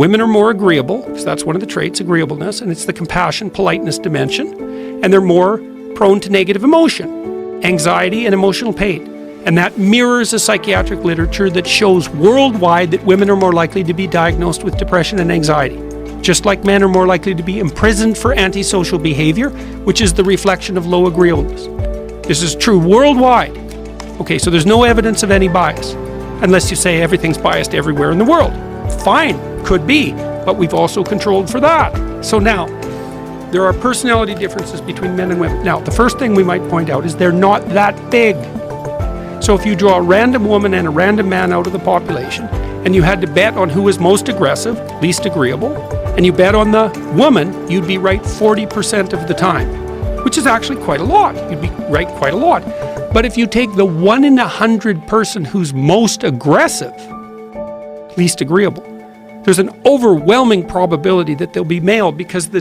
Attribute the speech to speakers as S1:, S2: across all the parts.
S1: Women are more agreeable, because that's one of the traits, agreeableness, and it's the compassion, politeness dimension, and they're more prone to negative emotion, anxiety and emotional pain. And that mirrors a psychiatric literature that shows worldwide that women are more likely to be diagnosed with depression and anxiety, just like men are more likely to be imprisoned for antisocial behavior, which is the reflection of low agreeableness. This is true worldwide. Okay, so there's no evidence of any bias, unless you say everything's biased everywhere in the world. Fine, could be, but we've also controlled for that. So now, there are personality differences between men and women. Now, the first thing we might point out is they're not that big. So if you draw a random woman and a random man out of the population, and you had to bet on who was most aggressive, least agreeable, and you bet on the woman, you'd be right 40% of the time, which is actually quite a lot. You'd be right quite a lot. But if you take the 1 in 100 person who's most aggressive, least agreeable, there's an overwhelming probability that they'll be male, because the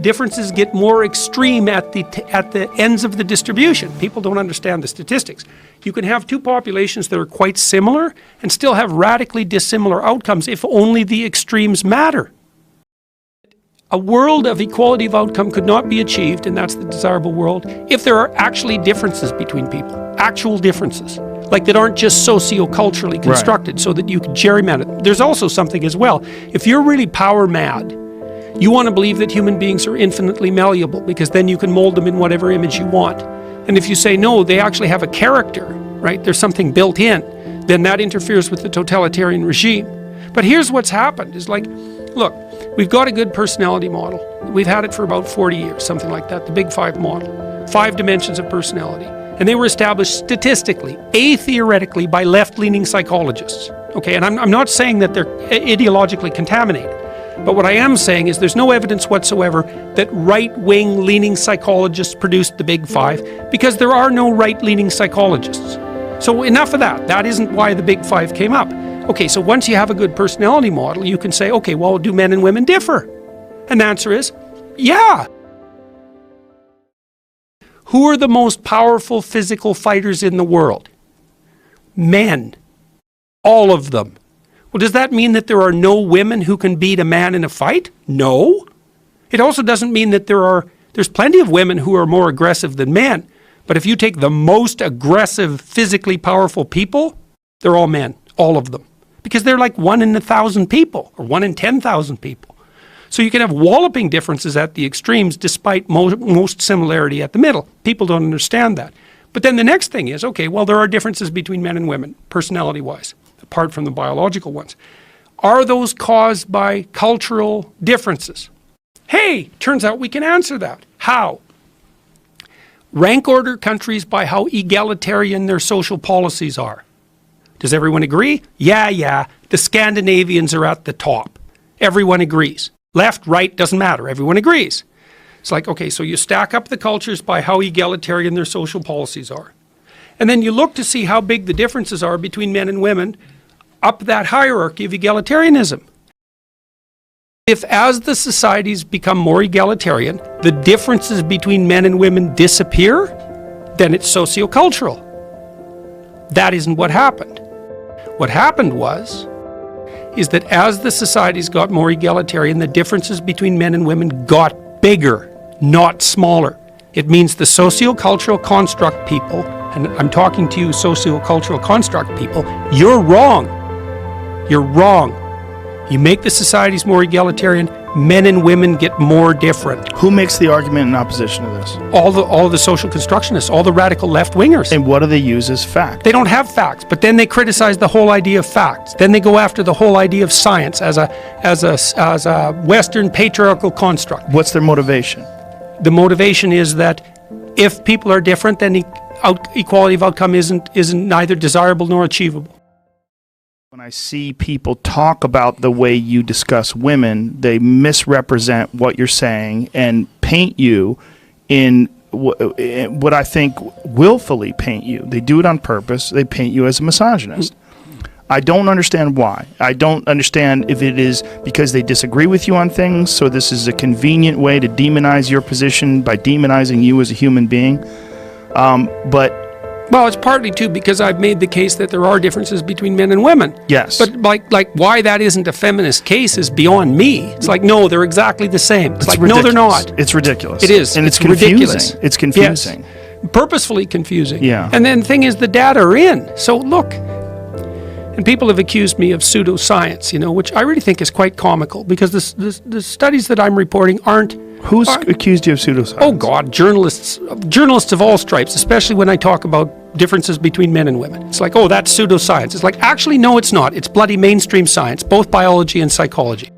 S1: differences get more extreme at the ends of the distribution. People don't understand the statistics. You can have two populations that are quite similar and still have radically dissimilar outcomes if only the extremes matter. A world of equality of outcome could not be achieved, and that's the desirable world, if there are actually differences between people, actual differences, like that aren't just socio-culturally constructed, right, so that you can gerrymander. There's also something as well. If you're really power mad, you want to believe that human beings are infinitely malleable, because then you can mold them in whatever image you want. And if you say, no, they actually have a character, right, there's something built in, then that interferes with the totalitarian regime. But here's what's happened, is like, look, we've got a good personality model. We've had it for about 40 years, something like that, the Big Five model. 5 dimensions of personality. And they were established statistically, theoretically, by left-leaning psychologists. Okay, and I'm not saying that they're ideologically contaminated. But what I am saying is there's no evidence whatsoever that right-wing leaning psychologists produced the Big Five, because there are no right-leaning psychologists. So enough of that. That isn't why the Big Five came up. Okay, so once you have a good personality model, you can say, okay, well, do men and women differ? And the answer is, yeah. Who are the most powerful physical fighters in the world? Men. All of them. Well, does that mean that there are no women who can beat a man in a fight? No. It also doesn't mean that there's plenty of women who are more aggressive than men. But if you take the most aggressive, physically powerful people, they're all men, all of them. Because they're like 1 in 1,000 people, or 1 in 10,000 people. So you can have walloping differences at the extremes despite most similarity at the middle. People don't understand that. But then the next thing is, okay, well, there are differences between men and women, personality-wise, apart from the biological ones. Are those caused by cultural differences? Hey, turns out we can answer that. How? Rank order countries by how egalitarian their social policies are. Does everyone agree? Yeah, the Scandinavians are at the top. Everyone agrees. Left, right, doesn't matter. Everyone agrees. It's like, okay, so you stack up the cultures by how egalitarian their social policies are. And then you look to see how big the differences are between men and women up that hierarchy of egalitarianism. If as the societies become more egalitarian, the differences between men and women disappear, then it's sociocultural. That isn't what happened. What happened is that as the societies got more egalitarian, the differences between men and women got bigger, not smaller. It means the sociocultural construct people, and I'm talking to you sociocultural construct people, you're wrong. You're wrong. You make the societies more egalitarian, men and women get more different.
S2: Who makes the argument in opposition to this?
S1: All the social constructionists, all the radical left-wingers.
S2: And what do they use as fact?
S1: They don't have facts, but then they criticize the whole idea of facts. Then they go after the whole idea of science as a Western patriarchal construct.
S2: What's their motivation?
S1: The motivation is that if people are different, then equality of outcome isn't neither desirable nor achievable.
S2: When I see people talk about the way you discuss women, they misrepresent what you're saying and paint you in what I think willfully paint you. They do it on purpose. They paint you as a misogynist. I don't understand why. I don't understand if it is because they disagree with you on things, so this is a convenient way to demonize your position by demonizing you as a human being. But
S1: Well, it's partly too because I've made the case that there are differences between men and women.
S2: Yes.
S1: But like why that isn't a feminist case is beyond me. It's like, no, they're exactly the same. It's like, no, they're not.
S2: It's ridiculous.
S1: It is.
S2: And it's confusing.
S1: Ridiculous.
S2: It's confusing.
S1: Yes. Purposefully confusing.
S2: Yeah.
S1: And then the thing is, the data are in. So look, and people have accused me of pseudoscience, which I really think is quite comical because the studies that I'm reporting aren't.
S2: Who's accused you of pseudoscience?
S1: Oh God, journalists of all stripes, especially when I talk about differences between men and women. It's like, oh, that's pseudoscience. It's like, actually, no, it's not. It's bloody mainstream science, both biology and psychology.